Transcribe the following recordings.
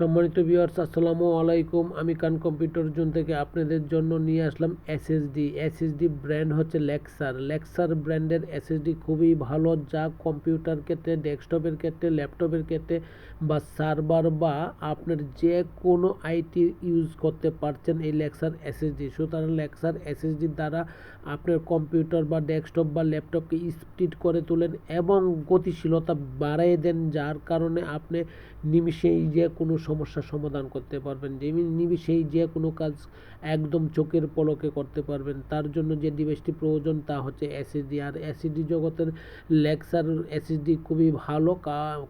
সম্মানিত ভিউয়ার্স, আসসালামু আলাইকুম। আমি কান কম্পিউটার জোন থেকে আপনাদের জন্য নিয়ে আসলাম এসএসডি ব্র্যান্ড হচ্ছে লেক্সার ব্র্যান্ডের এসএসডি খুবই ভালো, যা কম্পিউটার ক্ষেত্রে, ডেস্কটপের ক্ষেত্রে, ল্যাপটপের ক্ষেত্রে বা সার্ভার বা আপনার যে কোনো আইটি ইউজ করতে পারছেন এই লেক্সার এসএসডি। সুতরাং লেক্সার এসএসডির দ্বারা আপনার কম্পিউটার বা ডেস্কটপ বা ল্যাপটপকে স্পিড করে তোলেন এবং গতিশীলতা বাড়িয়ে দেন, যার কারণে আপনি নিমিষেই যে কোনো সমস্যার সমাধান করতে পারবেন, নিমিষেই যে কোনো কাজ একদম চোখের পলকে করতে পারবেন। তার জন্য যে ডিভাইসটি প্রয়োজন তা হচ্ছে এসএসডি। আর এসএসডি জগতের লেক্সার এসএসডি খুবই ভালো,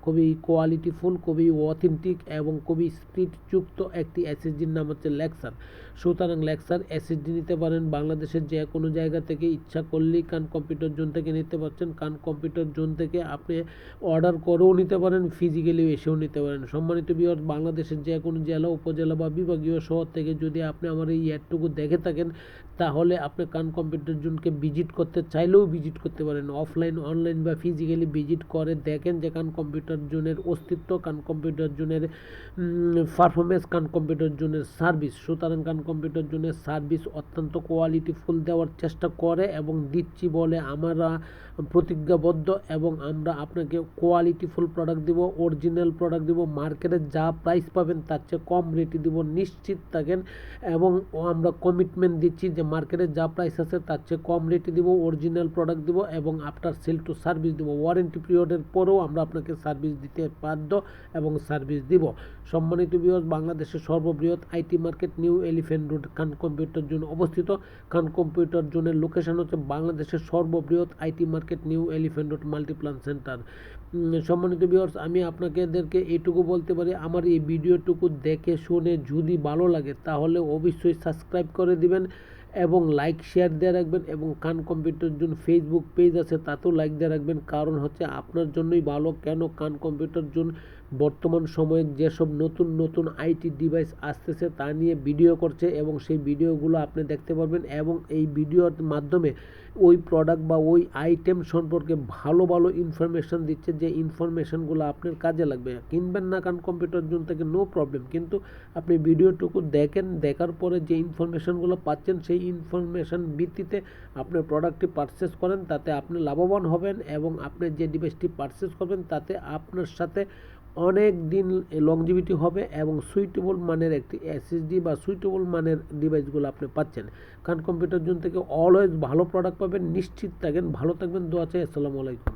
খুবই কোয়ালিটিফুল, খুবই অথেন্টিক এবং খুবই স্পিডযুক্ত একটি এসএসডির নাম হচ্ছে লেক্সার। সুতরাং লেক্সার এসএসডি নিতে পারেন বাংলাদেশের যে কোনো জায়গা থেকে, ইচ্ছা করলেই কান কম্পিউটার জোন থেকে নিতে পারছেন। কান কম্পিউটার জোন থেকে আপনি অর্ডার করেও নিতে পারেন, ফিজিক্যালি এসেও নিতে পারেন। সম্মানিত ভিউয়ার্স, বাংলাদেশের যে কোনো জেলা, উপজেলা বা বিভাগীয় শহর থেকে যদি আপনি আমার এই অ্যাডটুকু দেখে থাকেন, তাহলে আপনি কান কম্পিউটার জোনকে ভিজিট করতে চাইলেও ভিজিট করতে পারেন। অফলাইন, অনলাইন বা ফিজিক্যালি ভিজিট করে দেখেন যে কান কম্পিউটার জোনের অস্তিত্ব, কান কম্পিউটার জোনের পারফরমেন্স, কান কম্পিউটার জোনের সার্ভিস। সুতরাং কান কম্পিউটার জোনের সার্ভিস অত্যন্ত কোয়ালিটিফুল দেওয়ার চেষ্টা করে এবং দিচ্ছি বলে আমরা প্রতিজ্ঞাবদ্ধ, এবং আমরা আপনাকে কোয়ালিটিফুল প্রোডাক্ট দিব, অরিজিনাল প্রোডাক্ট দিব। মার্কেটে যা প্রাইস পাবেন তার চেয়ে কম রেটে দিব, নিশ্চিত থাকেন। এবং আমরা কমিটমেন্ট দিচ্ছি যে মার্কেটে যা প্রাইস আছে তার চেয়ে কম রেটে দিব, অরিজিনাল প্রোডাক্ট দিব এবং আফটার সেল টু সার্ভিস দিব। ওয়ারেন্টি পিরিয়ডের পরেও আমরা আপনাকে সার্ভিস দিতে বাধ্য এবং সার্ভিস দিব। সম্মানিত ভিউয়ার্স, বাংলাদেশের সর্ববৃহৎ IT market new elephant road কান কম্পিউটার জোন অবস্থিত। কান কম্পিউটার জোনের লোকেশন হচ্ছে বাংলাদেশের সর্ববৃহৎ IT market new elephant road Multiplan centre. সম্মানিত ভিউয়ার্স, আমি আপনাদেরকে এইটুকু বলতে পারি, আমার এই ভিডিওটুকু দেখে শুনে যদি ভালো লাগে তাহলে অবশ্যই সাবস্ক্রাইব করে দিবেন এবং লাইক শেয়ার দিয়ে রাখবেন, এবং কান কম্পিউটার জোন ফেসবুক পেজ আছে তাতেও লাইক দিয়ে রাখবেন। কারণ হচ্ছে আপনার জন্যই ভালো। কেন? কান কম্পিউটার জোন বর্তমান সময়ে যেসব নতুন নতুন আইটি ডিভাইস আসতেছে তা নিয়ে ভিডিও করছে এবং সেই ভিডিওগুলো আপনি দেখতে পারবেন, এবং এই ভিডিওর মাধ্যমে ওই প্রোডাক্ট বা ওই আইটেম সম্পর্কে ভালো ভালো ইনফরমেশান দিচ্ছে, যে ইনফরমেশানগুলো আপনার কাজে লাগবে। কিনবেন না কান কম্পিউটার জোন থেকে, নো প্রবলেম, কিন্তু আপনি ভিডিওটুকু দেখেন, দেখার পরে যে ইনফরমেশানগুলো পাচ্ছেন সেই ইনফরমেশান ভিত্তিতে আপনার প্রোডাক্টটি পারচেস করেন, তাতে আপনি লাভবান হবেন এবং আপনি যে ডিভাইসটি পারচেস করবেন তাতে আপনার সাথে অনেক দিন লংজিভিটি হবে এবং সুইটেবল মানের একটি এসএসডি বা সুইটেবল মানের ডিভাইসগুলো আপনি পাচ্ছেন। কান কম্পিউটার জোন থেকে অলওয়েজ ভালো প্রোডাক্ট পাবেন, নিশ্চিত থাকেন। ভালো থাকবেন, দোয়া চাই। আসসালামু আলাইকুম।